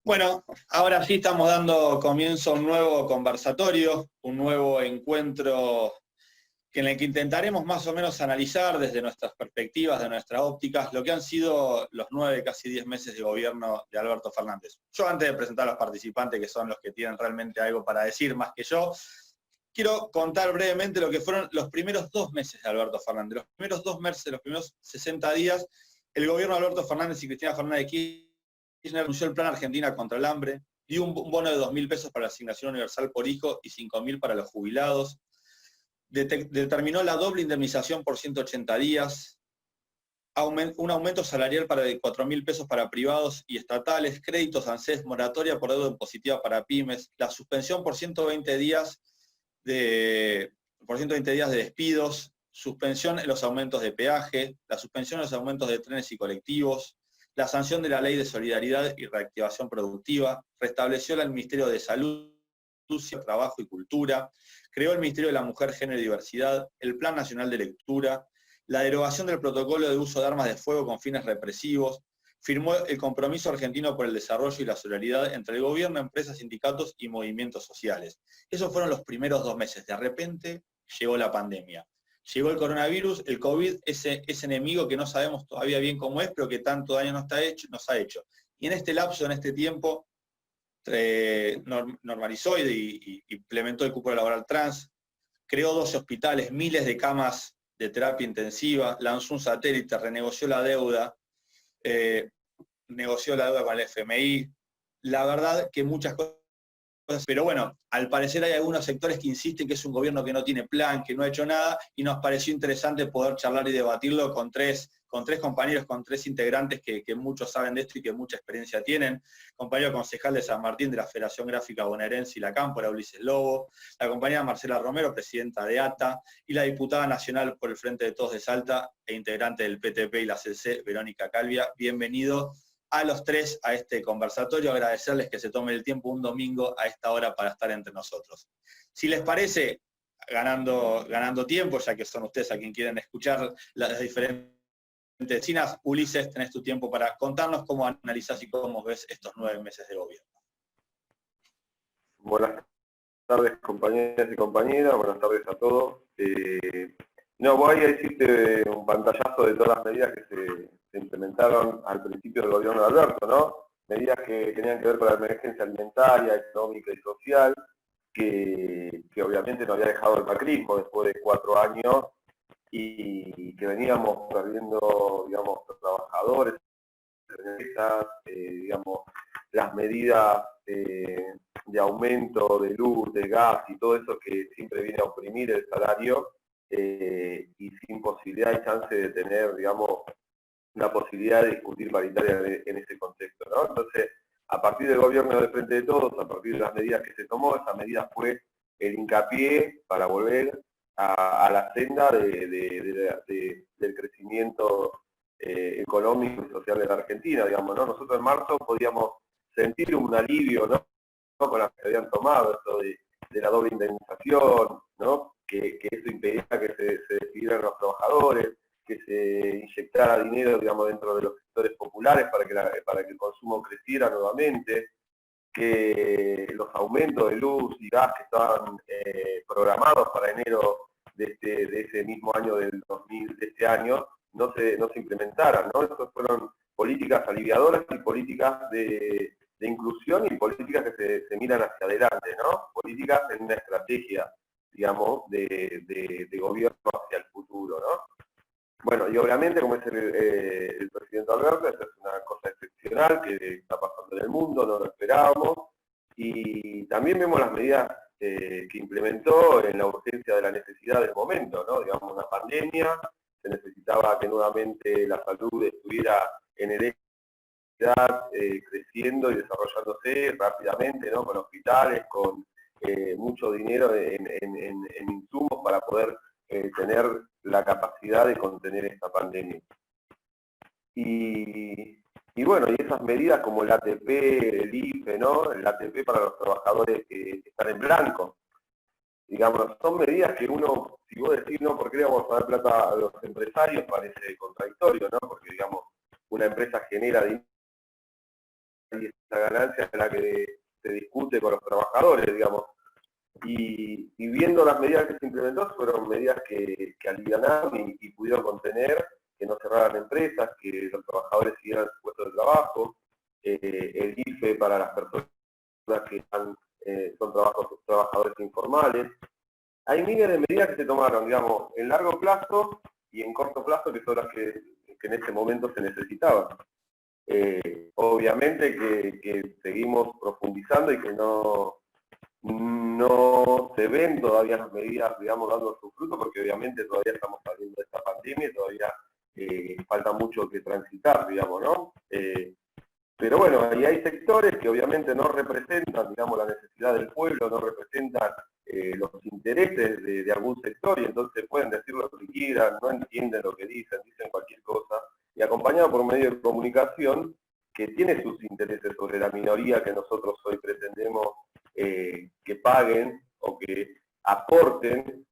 Bueno, ahora sí estamos dando comienzo a un nuevo conversatorio, un nuevo encuentro en el que intentaremos más o menos analizar desde nuestras perspectivas, de nuestras ópticas, lo que han sido los 9, casi 10 meses de gobierno de Alberto Fernández. Yo, antes de presentar a los participantes, que son los que tienen realmente algo para decir más que yo, quiero contar brevemente lo que fueron los primeros 2 meses de Alberto Fernández. Los primeros 2 meses, los primeros 60 días, el gobierno de Alberto Fernández y Cristina Fernández de Kirchner anunció el Plan Argentina contra el Hambre, dio un bono de 2.000 pesos para la asignación universal por hijo y 5.000 para los jubilados, determinó la doble indemnización por 180 días, un aumento salarial de 4.000 pesos para privados y estatales, créditos ANSES, moratoria por deuda impositiva para pymes, la suspensión por 120 días de despidos, suspensión en los aumentos de peaje, la suspensión en los aumentos de trenes y colectivos, la sanción de la Ley de Solidaridad y Reactivación Productiva, restableció el Ministerio de Salud, Trabajo y Cultura, creó el Ministerio de la Mujer, Género y Diversidad, el Plan Nacional de Lectura, la derogación del protocolo de uso de armas de fuego con fines represivos, firmó el compromiso argentino por el desarrollo y la solidaridad entre el gobierno, empresas, sindicatos y movimientos sociales. Esos fueron los primeros 2 meses. De repente llegó la pandemia. Llegó el coronavirus, el COVID, ese enemigo que no sabemos todavía bien cómo es, pero que tanto daño nos ha hecho. Y en este lapso, en este tiempo, normalizó y implementó el cupo laboral trans, creó 12 hospitales, miles de camas de terapia intensiva, lanzó un satélite, renegoció la deuda, negoció la deuda con el FMI. La verdad que muchas cosas, pero bueno, al parecer hay algunos sectores que insisten que es un gobierno que no tiene plan, que no ha hecho nada, y nos pareció interesante poder charlar y debatirlo con tres compañeros, con 3 integrantes que muchos saben de esto y que mucha experiencia tienen. Compañero concejal de San Martín de la Federación Gráfica Bonaerense y la Cámpora, Ulises Lobo, la compañera Marcela Romero, presidenta de ATA, y la diputada nacional por el Frente de Todos de Salta e integrante del PTP y la CC, Verónica Calvia. Bienvenido a los 3 a este conversatorio, agradecerles que se tomen el tiempo un domingo a esta hora para estar entre nosotros. Si les parece, ganando tiempo, ya que son ustedes a quien quieren escuchar las diferentes vecinas, Ulises, tenés tu tiempo para contarnos cómo analizás y cómo ves estos 9 meses de gobierno. Buenas tardes, compañeras y compañeras, buenas tardes a todos. No, voy a decirte un pantallazo de todas las medidas que se implementaron al principio del gobierno de Alberto, ¿no? Medidas que tenían que ver con la emergencia alimentaria, económica y social, que obviamente nos había dejado el macrismo después de 4 años y que veníamos perdiendo, digamos, trabajadores, digamos, las medidas de aumento de luz, de gas y todo eso que siempre viene a oprimir el salario y sin posibilidad y chance de tener, digamos, la posibilidad de discutir paritaria en ese contexto, ¿no? Entonces, a partir del gobierno del Frente de Todos, a partir de las medidas que se tomó, esa medida fue el hincapié para volver a la senda del crecimiento económico y social de la Argentina, digamos, ¿no? Nosotros en marzo podíamos sentir un alivio, ¿no? Con las que habían tomado, esto de la doble indemnización, ¿no? Que eso impedía que se despidieran los trabajadores, que se inyectara dinero, digamos, dentro de los sectores populares para que el consumo creciera nuevamente, que los aumentos de luz y gas que estaban programados para enero de ese mismo año del 2000, de este año, no se implementaran, ¿no? Estas fueron políticas aliviadoras y políticas de inclusión y políticas que se miran hacia adelante, ¿no? Políticas en una estrategia, digamos, de gobierno hacia el futuro, ¿no? Bueno, y obviamente, como es el presidente Alberto, esta es una cosa excepcional que está pasando en el mundo, no lo esperábamos, y también vemos las medidas que implementó en la urgencia de la necesidad del momento, ¿no? Digamos, una pandemia, se necesitaba que nuevamente la salud estuviera en el creciendo y desarrollándose rápidamente, ¿no? Con hospitales, con mucho dinero en insumos para poder tener la capacidad de contener esta pandemia. Y bueno, y esas medidas como el ATP, el IFE, ¿no? El ATP para los trabajadores que están en blanco, digamos, son medidas que uno, si vos decís, no, ¿por qué le vamos a dar plata a los empresarios? Parece contradictorio, ¿no? Porque, digamos, una empresa genera dinero y esa ganancia es la que se discute con los trabajadores, digamos. Y viendo las medidas que se implementó, fueron medidas que alivianaron y pudieron contener, que no cerraran empresas, que los trabajadores siguieran su puesto de trabajo, el IFE para las personas que son trabajadores informales. Hay miles de medidas que se tomaron, digamos, en largo plazo y en corto plazo, que son las que en este momento se necesitaban. Obviamente que seguimos profundizando y que no se ven todavía las medidas, digamos, dando su fruto, porque obviamente todavía estamos saliendo de esta pandemia y todavía falta mucho que transitar, digamos, ¿no? Pero bueno, ahí hay sectores que obviamente no representan, digamos, la necesidad del pueblo, no representan los intereses de algún sector, y entonces pueden decir lo que quieran, no entienden lo que dicen cualquier cosa, y acompañado por un medio de comunicación que tiene sus intereses sobre la minoría que nosotros hoy pretendemos que paguen o que aporten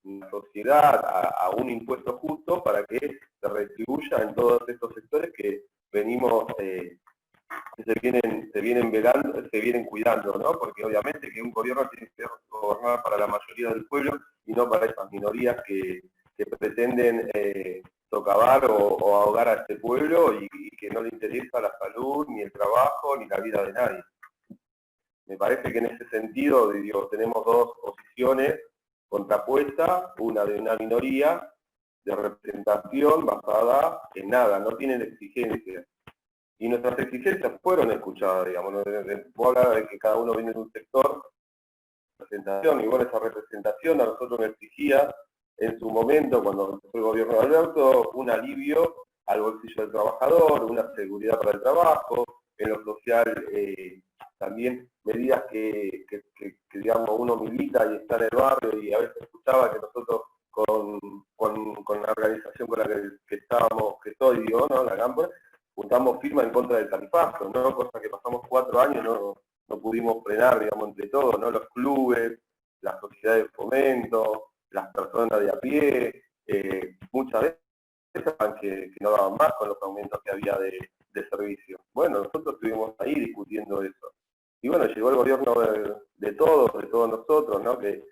la sociedad a un impuesto justo para que se retribuya en todos estos sectores que venimos, que se vienen velando, se vienen cuidando, ¿no? Porque obviamente que un gobierno tiene que gobernar para la mayoría del pueblo y no para esas minorías que pretenden socavar o ahogar a este pueblo y que no le interesa la salud, ni el trabajo, ni la vida de nadie. Me parece que en ese sentido, digo, tenemos dos posiciones contrapuestas, una de una minoría de representación basada en nada, no tienen exigencias. Y nuestras exigencias fueron escuchadas, digamos. Vos hablabas de que cada uno viene de un sector, representación, y bueno, esa representación a nosotros nos exigía en su momento, cuando empezó el gobierno de Alberto, un alivio al bolsillo del trabajador, una seguridad para el trabajo, en lo social también medidas que digamos, uno milita y está en el barrio, y a veces escuchaba que nosotros con la organización con la que estábamos, que estoy, digo, ¿no? La Cámpora, juntamos firma en contra del tarifazo, ¿no? Cosa que pasamos 4 años, no pudimos frenar, digamos, entre todos, ¿no? Los clubes, las sociedades de fomento, las personas de a pie, muchas veces que no daban más con los aumentos que había de servicio. Bueno, nosotros estuvimos ahí discutiendo eso. Y bueno, llegó el gobierno de todos nosotros, ¿no? Que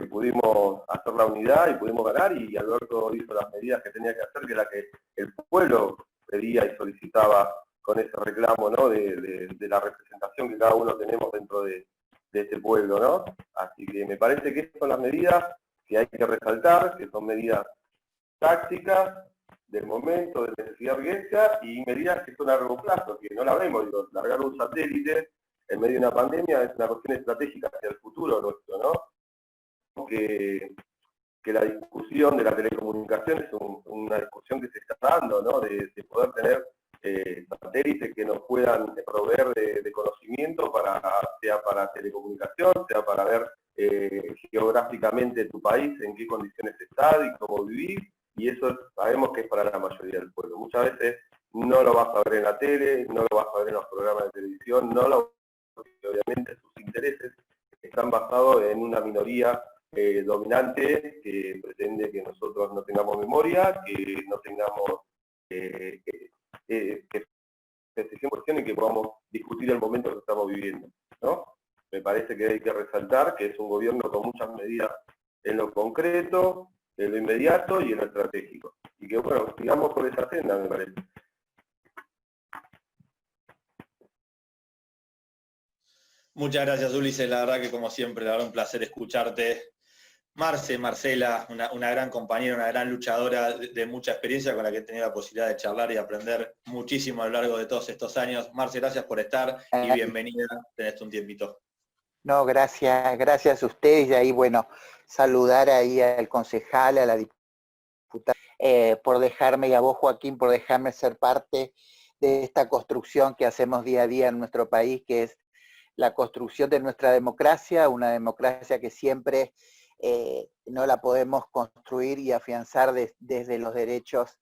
pudimos hacer la unidad y pudimos ganar, y Alberto hizo las medidas que tenía que hacer, que era que el pueblo pedía y solicitaba con ese reclamo, ¿no? De la representación que cada uno tenemos dentro de este pueblo, ¿no? Así que me parece que estas son las medidas que hay que resaltar, que son medidas tácticas, del momento, de necesidad de urgencia, y medidas que son a largo plazo, que no la vemos, digo, largar un satélite en medio de una pandemia es una cuestión estratégica hacia el futuro nuestro, ¿no? Que la discusión de la telecomunicación es una discusión que se está dando, ¿no? De poder tener satélites que nos puedan proveer de conocimiento, sea para telecomunicación, sea para ver geográficamente tu país, en qué condiciones está y cómo vivir, y eso sabemos que es para la mayoría del pueblo. Muchas veces no lo vas a ver en la tele, no lo vas a ver en los programas de televisión, porque obviamente sus intereses están basados en una minoría dominante que pretende que nosotros no tengamos memoria, que no tengamos que se cuestión y que podamos discutir el momento que estamos viviendo, ¿no? Me parece que hay que resaltar que es un gobierno con muchas medidas en lo concreto, en lo inmediato y en lo estratégico. Y que bueno, sigamos por esa senda, me parece. Muchas gracias, Ulises. La verdad que como siempre, la verdad un placer escucharte. Marcela, una gran compañera, una gran luchadora de mucha experiencia con la que he tenido la posibilidad de charlar y aprender muchísimo a lo largo de todos estos años. Marce, gracias por estar y bienvenida, tenés un tiempito. No, gracias a ustedes, y ahí, bueno, saludar ahí al concejal, a la diputada, por dejarme, y a vos, Joaquín, por dejarme ser parte de esta construcción que hacemos día a día en nuestro país, que es la construcción de nuestra democracia, una democracia que siempre no la podemos construir y afianzar desde los derechos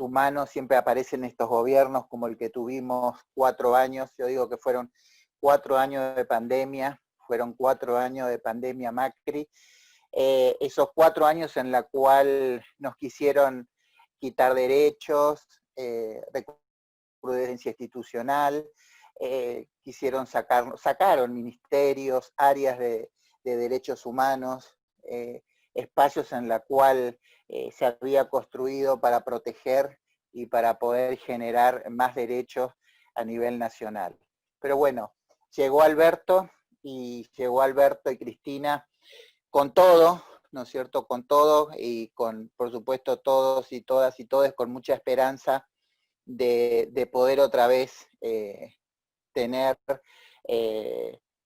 humanos. Siempre aparecen estos gobiernos como el que tuvimos 4 años, yo digo que fueron 4 años de pandemia, fueron 4 años de pandemia Macri, esos 4 años en la cual nos quisieron quitar derechos, recrudencia institucional, sacaron ministerios, áreas de derechos humanos, espacios en la cual se había construido para proteger y para poder generar más derechos a nivel nacional. Pero bueno, llegó Alberto y Cristina con todo, ¿no es cierto? Con todo y con, por supuesto, todos y todas y todes con mucha esperanza de poder otra vez tener,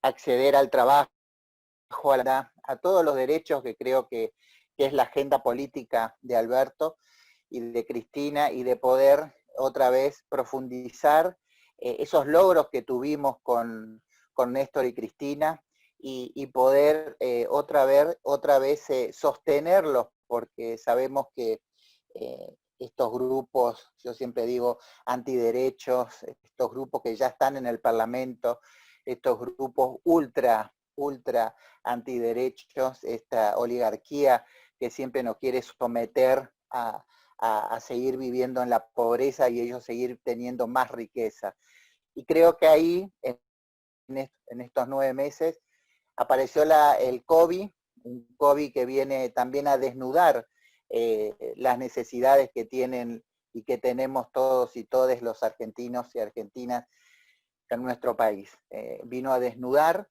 acceder al trabajo, a todos los derechos que creo que es la agenda política de Alberto y de Cristina, y de poder otra vez profundizar esos logros que tuvimos con Néstor y Cristina, y poder otra vez sostenerlos, porque sabemos que estos grupos, yo siempre digo, antiderechos, estos grupos que ya están en el Parlamento, estos grupos ultra antiderechos, esta oligarquía que siempre nos quiere someter a seguir viviendo en la pobreza y ellos seguir teniendo más riqueza. Y creo que ahí, en estos 9 meses, apareció el COVID, un COVID que viene también a desnudar las necesidades que tienen y que tenemos todos y todes los argentinos y argentinas en nuestro país. Vino a desnudar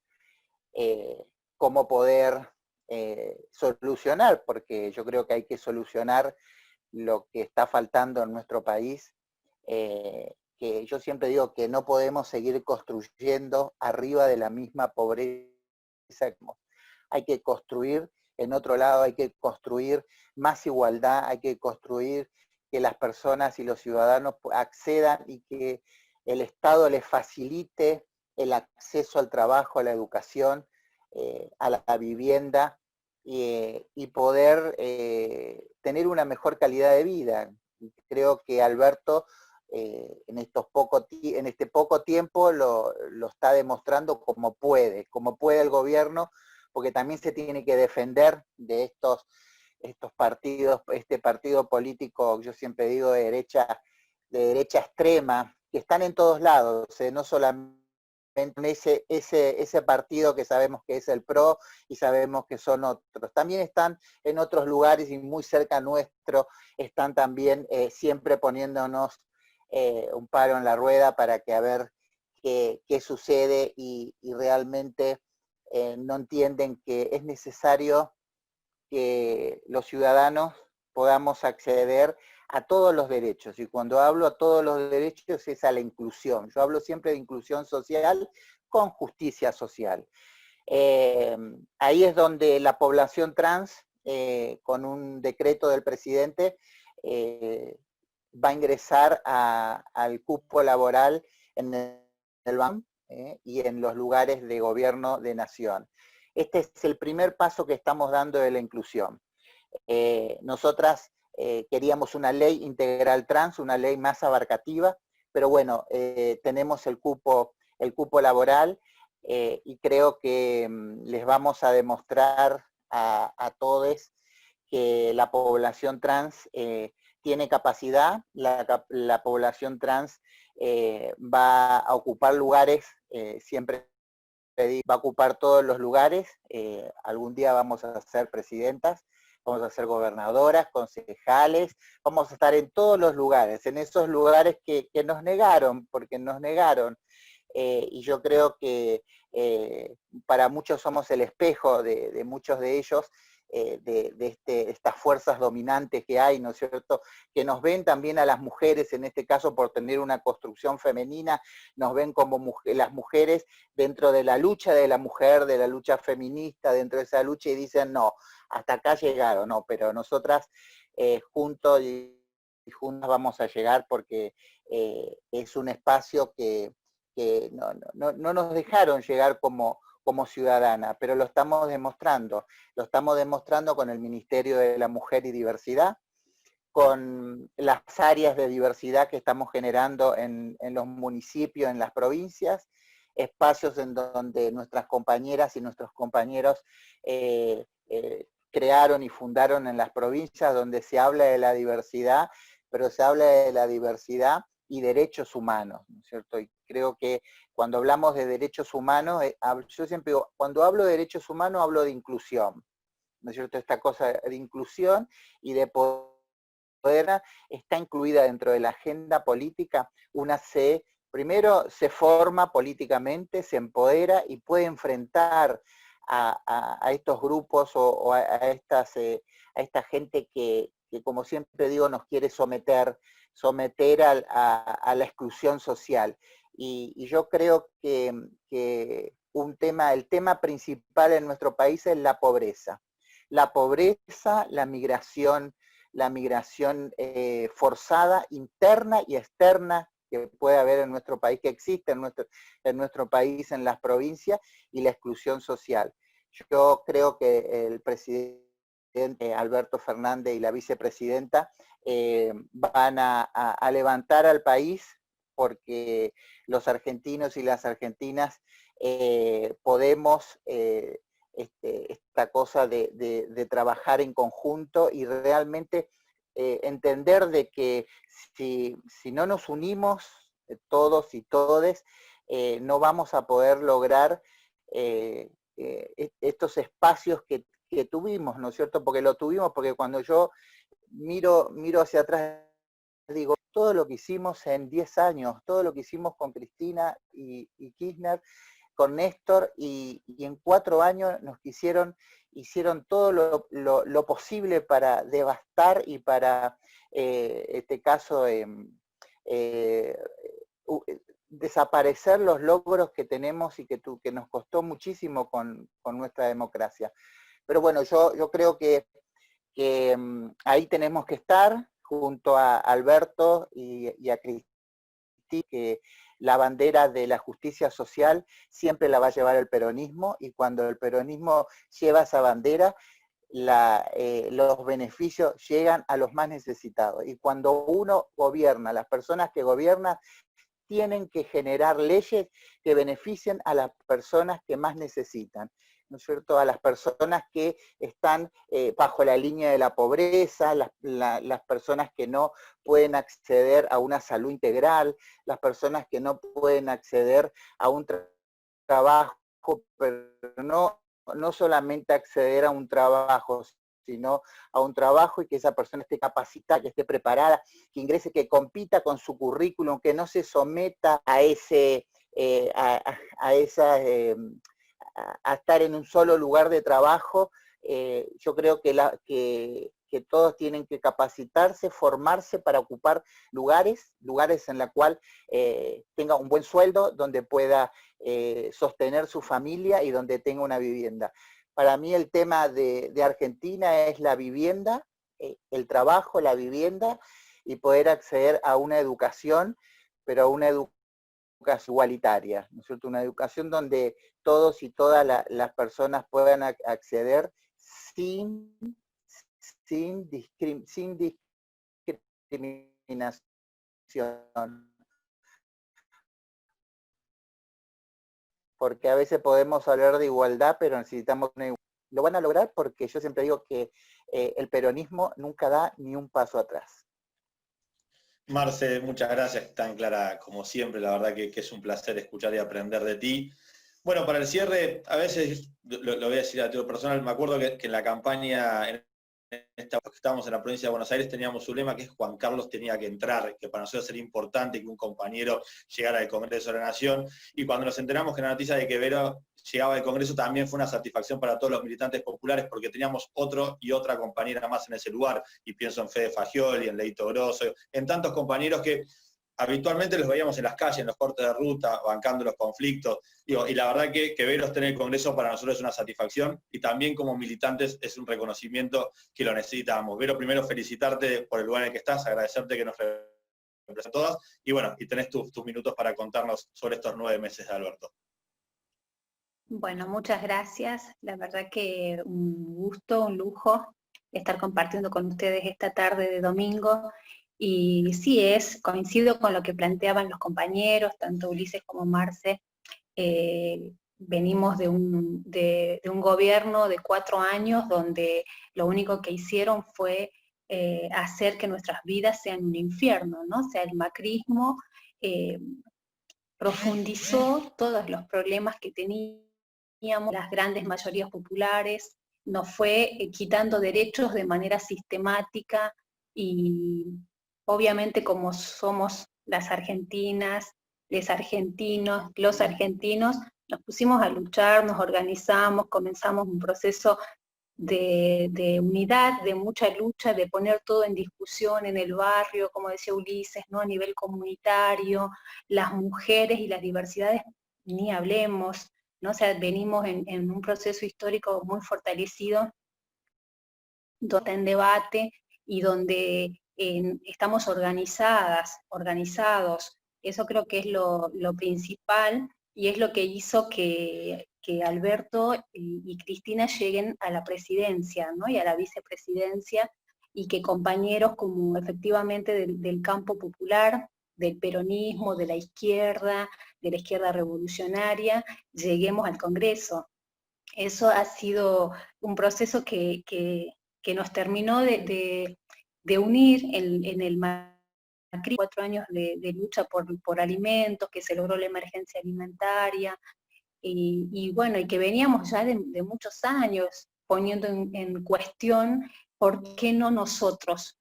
cómo poder solucionar, porque yo creo que hay que solucionar lo que está faltando en nuestro país, que yo siempre digo que no podemos seguir construyendo arriba de la misma pobreza. Hay que construir en otro lado, hay que construir más igualdad, hay que construir que las personas y los ciudadanos accedan y que el Estado les facilite el acceso al trabajo, a la educación, a la vivienda, y poder tener una mejor calidad de vida. Y creo que Alberto en este poco tiempo lo está demostrando como puede el gobierno, porque también se tiene que defender de estos partidos, este partido político, yo siempre digo, de derecha extrema, que están en todos lados, no solamente ese partido que sabemos que es el PRO y sabemos que son otros. También están en otros lugares y muy cerca nuestro, están también siempre poniéndonos un palo en la rueda para que a ver qué sucede, y realmente no entienden que es necesario que los ciudadanos podamos acceder a todos los derechos. Y cuando hablo a todos los derechos es a la inclusión. Yo hablo siempre de inclusión social con justicia social. Ahí es donde la población trans, con un decreto del presidente, va a ingresar al cupo laboral en el BAM y en los lugares de gobierno de nación. Este es el primer paso que estamos dando de la inclusión. Nosotras queríamos una ley integral trans, una ley más abarcativa, pero bueno, tenemos el cupo laboral, y creo que les vamos a demostrar a todos que la población trans tiene capacidad, la población trans va a ocupar lugares, siempre va a ocupar todos los lugares, algún día vamos a ser presidentas, vamos a ser gobernadoras, concejales, vamos a estar en todos los lugares, en esos lugares que nos negaron, porque nos negaron, y yo creo que para muchos somos el espejo de muchos de ellos, de estas fuerzas dominantes que hay, ¿no es cierto?, que nos ven también a las mujeres, en este caso por tener una construcción femenina, nos ven como las mujeres dentro de la lucha de la mujer, de la lucha feminista, dentro de esa lucha, y dicen, no, hasta acá llegaron, no, pero nosotras juntos y juntas vamos a llegar, porque es un espacio que no nos dejaron llegar como ciudadana, pero lo estamos demostrando con el Ministerio de la Mujer y Diversidad, con las áreas de diversidad que estamos generando en los municipios, en las provincias, espacios en donde nuestras compañeras y nuestros compañeros crearon y fundaron en las provincias, donde se habla de la diversidad, pero se habla de la diversidad y derechos humanos, ¿no es cierto? Y creo que cuando hablamos de derechos humanos, yo siempre digo, cuando hablo de derechos humanos hablo de inclusión, ¿no es cierto? Esta cosa de inclusión y de poder está incluida dentro de la agenda política. Primero se forma políticamente, se empodera y puede enfrentar a estos grupos o a esta gente que, como siempre digo, nos quiere someter a la exclusión social. Y yo creo que el tema principal en nuestro país es la pobreza. La pobreza, la migración forzada, interna y externa, que puede haber en nuestro país, que existe en nuestro país, en las provincias, y la exclusión social. Yo creo que el presidente Alberto Fernández y la vicepresidenta van a levantar al país, porque los argentinos y las argentinas podemos esta cosa de trabajar en conjunto y realmente entender de que si no nos unimos todos y todes, no vamos a poder lograr estos espacios que tuvimos, ¿no es cierto? Porque lo tuvimos, porque cuando yo miro hacia atrás, digo, todo lo que hicimos en 10 años, todo lo que hicimos con Cristina y Kirchner, con Néstor, y en 4 años hicieron todo lo posible para devastar y para, este caso, desaparecer los logros que tenemos y que nos costó muchísimo con nuestra democracia. Pero bueno, yo creo que ahí tenemos que estar junto a Alberto y a Cristina, que la bandera de la justicia social siempre la va a llevar el peronismo, y cuando el peronismo lleva esa bandera, los beneficios llegan a los más necesitados. Y cuando uno gobierna, las personas que gobiernan tienen que generar leyes que beneficien a las personas que más necesitan, ¿no es cierto? A las personas que están bajo la línea de la pobreza, las personas que no pueden acceder a una salud integral, las personas que no pueden acceder a un trabajo, pero no solamente acceder a un trabajo, sino a un trabajo y que esa persona esté capacitada, que esté preparada, que ingrese, que compita con su currículum, que no se someta a estar en un solo lugar de trabajo. Yo creo que todos tienen que capacitarse, formarse para ocupar lugares en la cual tenga un buen sueldo, donde pueda sostener su familia y donde tenga una vivienda. Para mí el tema de Argentina es la vivienda, el trabajo, la vivienda, y poder acceder a una educación, pero a una educación igualitaria, ¿no es cierto? Una educación donde todos y todas las personas puedan acceder sin discriminación. Porque a veces podemos hablar de igualdad, pero necesitamos una igualdad. Lo van a lograr porque yo siempre digo que el peronismo nunca da ni un paso atrás. Marce, muchas gracias, tan clara como siempre, la verdad que es un placer escuchar y aprender de ti. Bueno, para el cierre, a veces, lo voy a decir a título personal, me acuerdo que en la campaña, que estábamos en la provincia de Buenos Aires, teníamos un lema que es Juan Carlos tenía que entrar, que para nosotros era importante que un compañero llegara al Congreso de la Nación, y cuando nos enteramos que la noticia de que Vero llegaba al Congreso también fue una satisfacción para todos los militantes populares, porque teníamos otro y otra compañera más en ese lugar, y pienso en Fede Fagioli, en Leito Grosso, en tantos compañeros que habitualmente los veíamos en las calles, en los cortes de ruta, bancando los conflictos, y la verdad que Vero esté en el Congreso para nosotros es una satisfacción, y también como militantes es un reconocimiento que lo necesitamos. Vero, primero felicitarte por el lugar en el que estás, agradecerte que nos representas a todas, y bueno, y tenés tus minutos para contarnos sobre estos 9 meses de Alberto. Bueno, muchas gracias. La verdad que un gusto, un lujo estar compartiendo con ustedes esta tarde de domingo. Y sí, coincido con lo que planteaban los compañeros, tanto Ulises como Marce. Venimos de un gobierno de 4 años donde lo único que hicieron fue hacer que nuestras vidas sean un infierno, ¿no? O sea, el macrismo profundizó todos los problemas que teníamos, las grandes mayorías populares, nos fue quitando derechos de manera sistemática y obviamente como somos las argentinas, los argentinos, nos pusimos a luchar, nos organizamos, comenzamos un proceso de unidad, de mucha lucha, de poner todo en discusión en el barrio, como decía Ulises, ¿no? A nivel comunitario, las mujeres y las diversidades, ni hablemos, ¿no? O sea, venimos en un proceso histórico muy fortalecido, donde está en debate y donde estamos organizados. Eso creo que es lo principal y es lo que hizo que Alberto y Cristina lleguen a la presidencia, ¿no? Y a la vicepresidencia, y que compañeros como efectivamente del campo popular, del peronismo, de la izquierda revolucionaria, lleguemos al Congreso. Eso ha sido un proceso que nos terminó de unir en el Macri, 4 años de lucha por alimentos, que se logró la emergencia alimentaria, y bueno, y que veníamos ya de muchos años poniendo en cuestión por qué no nosotros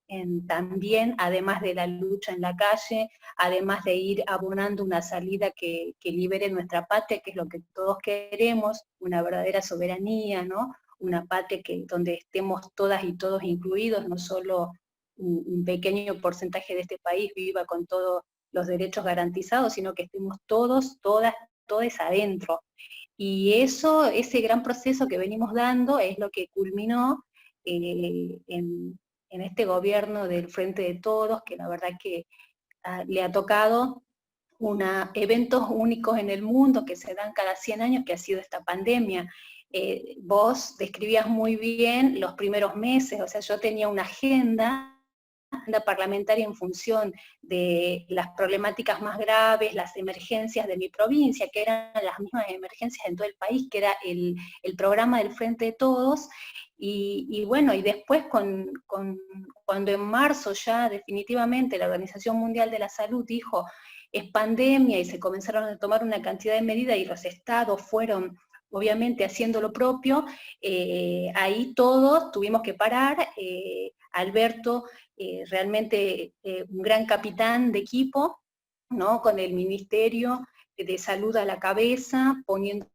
también, además de la lucha en la calle, además de ir abonando una salida que libere nuestra patria, que es lo que todos queremos, una verdadera soberanía, ¿no? Una patria donde estemos todas y todos incluidos, no solo un pequeño porcentaje de este país viva con todos los derechos garantizados, sino que estemos todos, todas adentro. Y ese gran proceso que venimos dando es lo que culminó en este gobierno del Frente de Todos, que la verdad que le ha tocado eventos únicos en el mundo que se dan cada 100 años, que ha sido esta pandemia. Vos describías muy bien los primeros meses, o sea, yo tenía una agenda parlamentaria en función de las problemáticas más graves, las emergencias de mi provincia, que eran las mismas emergencias en todo el país, que era el programa del Frente de Todos, y bueno, y después cuando en marzo ya definitivamente la Organización Mundial de la Salud dijo es pandemia y se comenzaron a tomar una cantidad de medidas y los estados fueron obviamente haciendo lo propio, ahí todos tuvimos que parar. Alberto, realmente un gran capitán de equipo, ¿no? Con el Ministerio de Salud a la cabeza, poniendo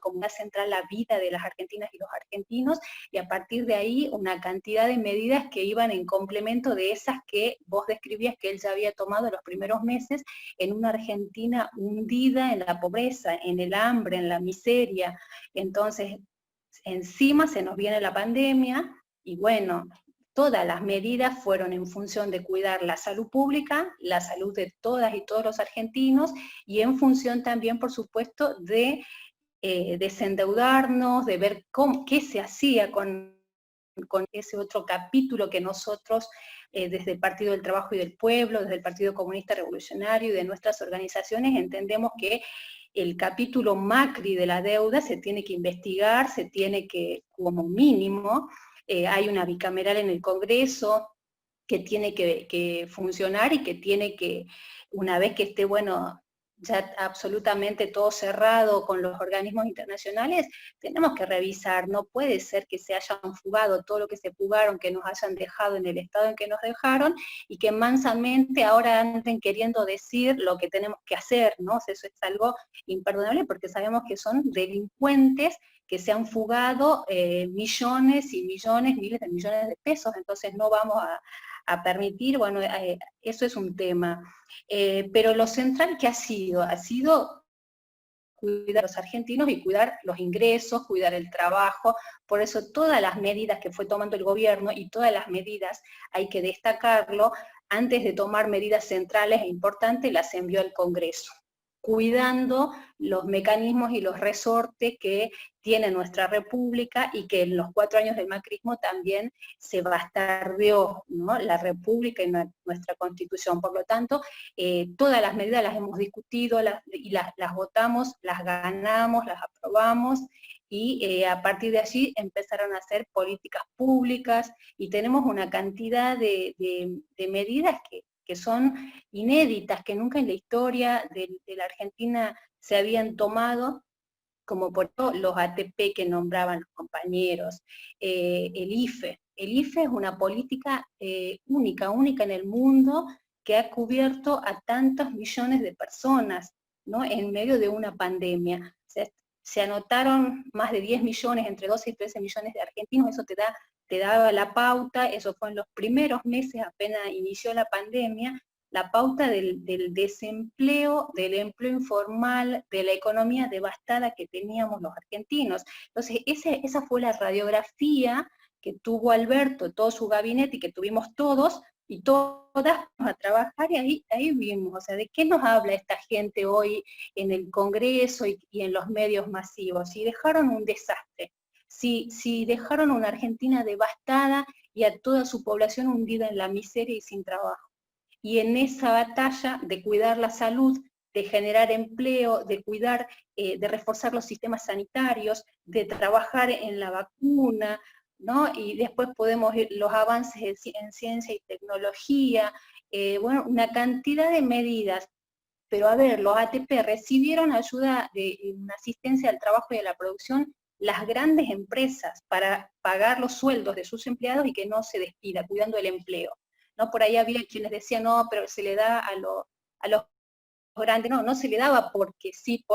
como una central la vida de las argentinas y los argentinos, y a partir de ahí una cantidad de medidas que iban en complemento de esas que vos describías que él ya había tomado los primeros meses en una Argentina hundida en la pobreza, en el hambre, en la miseria. Entonces, encima se nos viene la pandemia, y bueno, todas las medidas fueron en función de cuidar la salud pública, la salud de todas y todos los argentinos, y en función también, por supuesto, de desendeudarnos, de ver qué se hacía con ese otro capítulo que nosotros, desde el Partido del Trabajo y del Pueblo, desde el Partido Comunista Revolucionario y de nuestras organizaciones, entendemos que el capítulo Macri de la deuda se tiene que investigar, se tiene que, como mínimo, hay una bicameral en el Congreso que tiene que funcionar y que tiene que, una vez que esté, bueno, ya absolutamente todo cerrado con los organismos internacionales, tenemos que revisar. No puede ser que se hayan fugado todo lo que se fugaron, que nos hayan dejado en el estado en que nos dejaron, y que mansamente ahora anden queriendo decir lo que tenemos que hacer, ¿no? O sea, eso es algo imperdonable, porque sabemos que son delincuentes que se han fugado millones y millones, miles de millones de pesos, entonces no vamos a permitir, bueno, eso es un tema. Pero lo central que ha sido cuidar a los argentinos y cuidar los ingresos, cuidar el trabajo. Por eso todas las medidas que fue tomando el gobierno, y todas las medidas, hay que destacarlo, antes de tomar medidas centrales e importantes, las envió al Congreso, cuidando los mecanismos y los resortes que tiene nuestra república, y que en los 4 años del macrismo también se bastardeó, ¿no? La república y nuestra constitución. Por lo tanto, todas las medidas las hemos discutido y las votamos, las ganamos, las aprobamos, y a partir de allí empezaron a hacer políticas públicas, y tenemos una cantidad de medidas que que son inéditas, que nunca en la historia de la Argentina se habían tomado, como por ejemplo los ATP que nombraban los compañeros, el IFE. El IFE es una política única en el mundo, que ha cubierto a tantos millones de personas, ¿no?, en medio de una pandemia. Se anotaron más de 10 millones, entre 12 y 13 millones de argentinos, eso te daba la pauta, eso fue en los primeros meses, apenas inició la pandemia, la pauta del desempleo, del empleo informal, de la economía devastada que teníamos los argentinos. Entonces, esa fue la radiografía que tuvo Alberto, todo su gabinete, y que tuvimos todos, y todas a trabajar, y ahí vimos, o sea, de qué nos habla esta gente hoy en el Congreso y en los medios masivos. Si dejaron un desastre, si dejaron una Argentina devastada y a toda su población hundida en la miseria y sin trabajo. Y en esa batalla de cuidar la salud, de generar empleo, de cuidar, de reforzar los sistemas sanitarios, de trabajar en la vacuna, ¿no? Y después podemos ir los avances en ciencia y tecnología, bueno, una cantidad de medidas. Pero a ver, los ATP recibieron ayuda de una asistencia al trabajo y a la producción, las grandes empresas, para pagar los sueldos de sus empleados y que no se despida, cuidando el empleo, ¿no? Por ahí había quienes decían, no, pero se le da a los grandes, no se le daba porque sí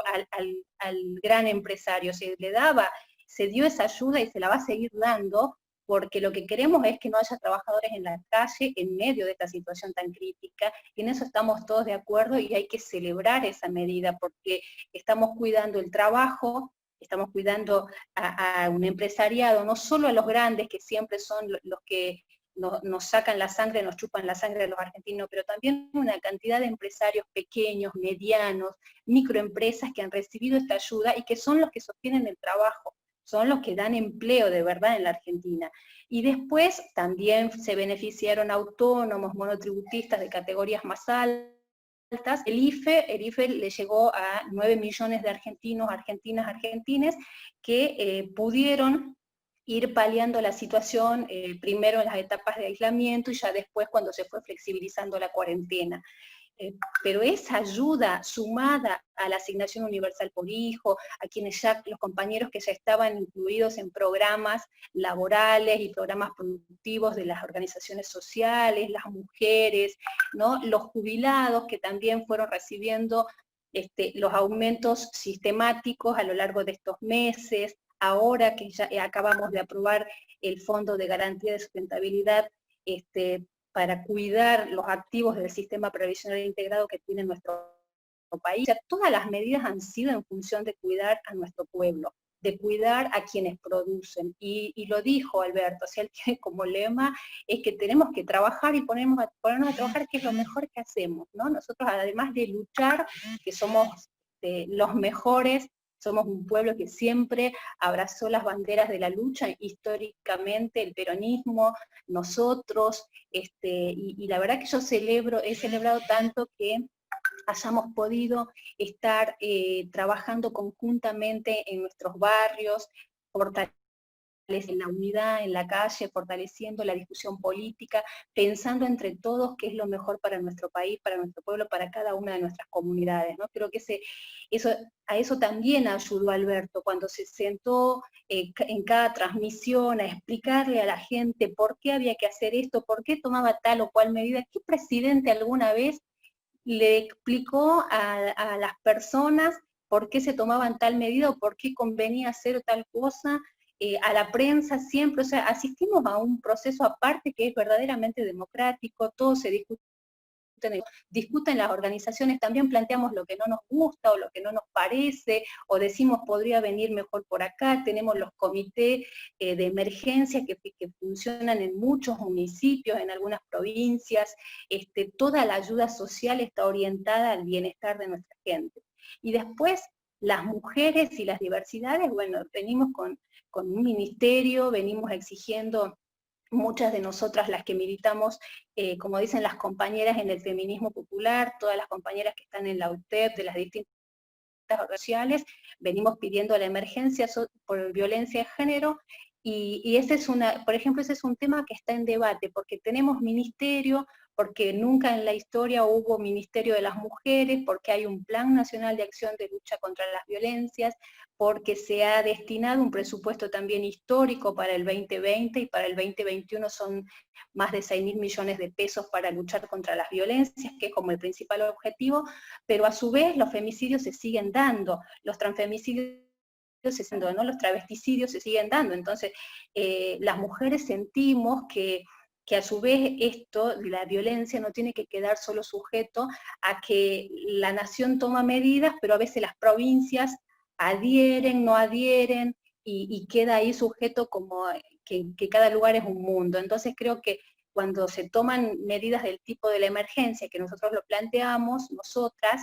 al gran empresario, se dio esa ayuda y se la va a seguir dando, porque lo que queremos es que no haya trabajadores en la calle en medio de esta situación tan crítica, y en eso estamos todos de acuerdo, y hay que celebrar esa medida, porque estamos cuidando el trabajo, estamos cuidando a un empresariado, no solo a los grandes, que siempre son los que nos sacan la sangre, nos chupan la sangre de los argentinos, pero también una cantidad de empresarios pequeños, medianos, microempresas que han recibido esta ayuda y que son los que sostienen el trabajo, son los que dan empleo de verdad en la Argentina. Y después también se beneficiaron autónomos, monotributistas de categorías más altas. El IFE le llegó a 9 millones de argentinos, argentinas, argentines, que pudieron ir paliando la situación, primero en las etapas de aislamiento y ya después cuando se fue flexibilizando la cuarentena. Pero esa ayuda sumada a la asignación universal por hijo, a quienes ya, los compañeros que ya estaban incluidos en programas laborales y programas productivos de las organizaciones sociales, las mujeres, ¿no?, los jubilados que también fueron recibiendo los aumentos sistemáticos a lo largo de estos meses, ahora que ya acabamos de aprobar el Fondo de Garantía de Sustentabilidad, para cuidar los activos del sistema previsional integrado que tiene nuestro país. O sea, todas las medidas han sido en función de cuidar a nuestro pueblo, de cuidar a quienes producen. Y lo dijo Alberto, o sea, él tiene como lema, es que tenemos que trabajar y ponernos a trabajar, que es lo mejor que hacemos, ¿no? Nosotros, además de luchar, que somos los mejores, somos un pueblo que siempre abrazó las banderas de la lucha, históricamente el peronismo, nosotros, y la verdad que yo he celebrado tanto que hayamos podido estar trabajando conjuntamente en nuestros barrios, en la unidad, en la calle, fortaleciendo la discusión política, pensando entre todos qué es lo mejor para nuestro país, para nuestro pueblo, para cada una de nuestras comunidades, ¿no? Creo que a eso también ayudó Alberto, cuando se sentó en cada transmisión a explicarle a la gente por qué había que hacer esto, por qué tomaba tal o cual medida. ¿Qué presidente alguna vez le explicó a las personas por qué se tomaban tal medida o por qué convenía hacer tal cosa? A la prensa siempre, o sea, asistimos a un proceso aparte que es verdaderamente democrático, todo se discuten las organizaciones, también planteamos lo que no nos gusta o lo que no nos parece, o decimos podría venir mejor por acá, tenemos los comités de emergencia que funcionan en muchos municipios, en algunas provincias, toda la ayuda social está orientada al bienestar de nuestra gente. Y después, las mujeres y las diversidades, bueno, venimos con un ministerio, venimos exigiendo, muchas de nosotras las que militamos, como dicen las compañeras en el feminismo popular, todas las compañeras que están en la UTEP, de las distintas organizaciones sociales, venimos pidiendo la emergencia por violencia de género, Y ese es por ejemplo, ese es un tema que está en debate, porque tenemos ministerio, porque nunca en la historia hubo Ministerio de las Mujeres, porque hay un Plan Nacional de Acción de Lucha contra las Violencias, porque se ha destinado un presupuesto también histórico para el 2020 y para el 2021 son más de 6.000 millones de pesos para luchar contra las violencias, que es como el principal objetivo, pero a su vez los femicidios se siguen dando, los transfemicidios ¿no? Los travesticidios se siguen dando, entonces las mujeres sentimos que a su vez esto, la violencia no tiene que quedar solo sujeto a que la nación toma medidas, pero a veces las provincias adhieren, no adhieren, y queda ahí sujeto como que cada lugar es un mundo. Entonces creo que cuando se toman medidas del tipo de la emergencia, que nosotros lo planteamos, nosotras,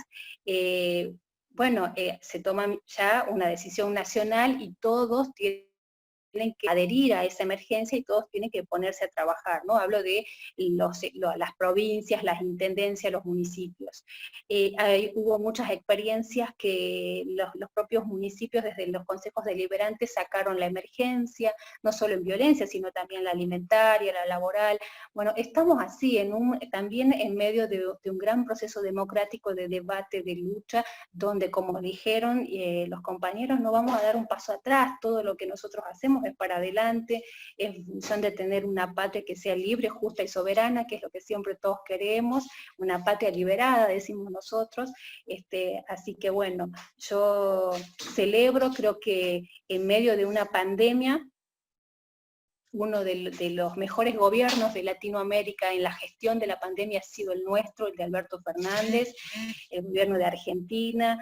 bueno, se toma ya una decisión nacional y todos tienen que adherir a esa emergencia y todos tienen que ponerse a trabajar, ¿no? Hablo de las provincias, las intendencias, los municipios. Hubo muchas experiencias que los propios municipios desde los consejos deliberantes sacaron la emergencia, no solo en violencia, sino también la alimentaria, la laboral. Bueno, estamos así, también en medio de un gran proceso democrático de debate, de lucha, donde, como dijeron los compañeros, no vamos a dar un paso atrás, todo lo que nosotros hacemos es para adelante, en función de tener una patria que sea libre, justa y soberana, que es lo que siempre todos queremos, una patria liberada, decimos nosotros, así que bueno, yo celebro, creo que en medio de una pandemia, uno de los mejores gobiernos de Latinoamérica en la gestión de la pandemia ha sido el nuestro, el de Alberto Fernández, el gobierno de Argentina.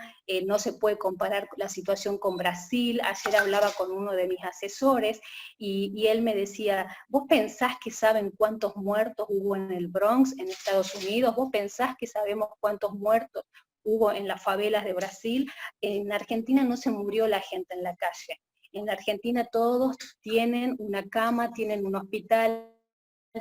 No se puede comparar la situación con Brasil. Ayer hablaba con uno de mis asesores y él me decía, ¿vos pensás que saben cuántos muertos hubo en el Bronx, en Estados Unidos? ¿Vos pensás que sabemos cuántos muertos hubo en las favelas de Brasil? En Argentina no se murió la gente en la calle. En la Argentina todos tienen una cama, tienen un hospital,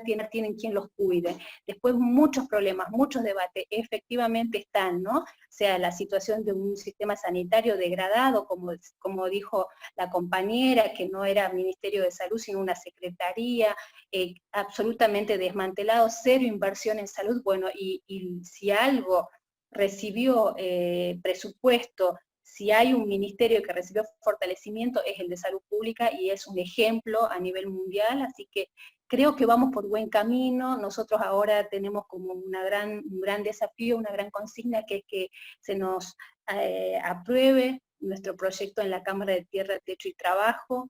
tienen quien los cuide. Después muchos problemas, muchos debates, efectivamente están, ¿no? O sea, la situación de un sistema sanitario degradado, como dijo la compañera, que no era Ministerio de Salud, sino una secretaría, absolutamente desmantelado, cero inversión en salud. Bueno, y si algo recibió presupuesto, si hay un ministerio que recibió fortalecimiento es el de salud pública y es un ejemplo a nivel mundial, así que creo que vamos por buen camino. Nosotros ahora tenemos como un gran desafío, una gran consigna, que es que se nos apruebe nuestro proyecto en la Cámara de Tierra, Techo y Trabajo,